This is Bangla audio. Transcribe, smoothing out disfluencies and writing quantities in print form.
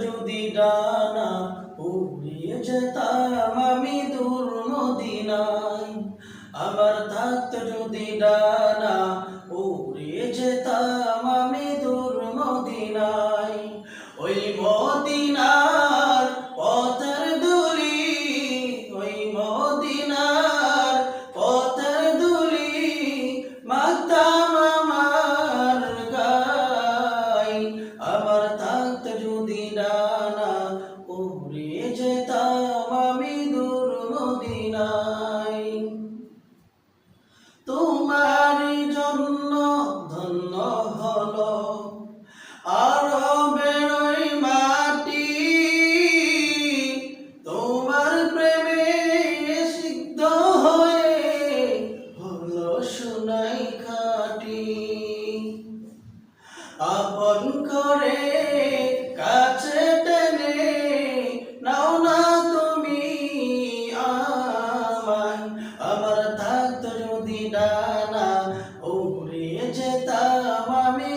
যদি ডানা উড়িয়ে যেতাম আমি দূর মদিনায়, আমার থাকতো যদি ডানা উড়িয়ে যেতাম আমি দূর মদিনায়। ওই মদিনার পথের ধুলি, ওই মদিনার পথের ধুলি মাখতাম আমার গায়। আমার থাকতো যদি ডানা উড়ে যেতাম আমি দূর মদিনায়। তোমার জন্য ধন্য হলো আরবের ওই মাটি, তোমার প্রেমে সিদ্ধ হয়ে হলো সোনাই খাঁটি। আপন করে কাছে টেনে নাও না তুমি আমায়, আমার থাকতো যদি ডানা উড়ে যেতাম আমি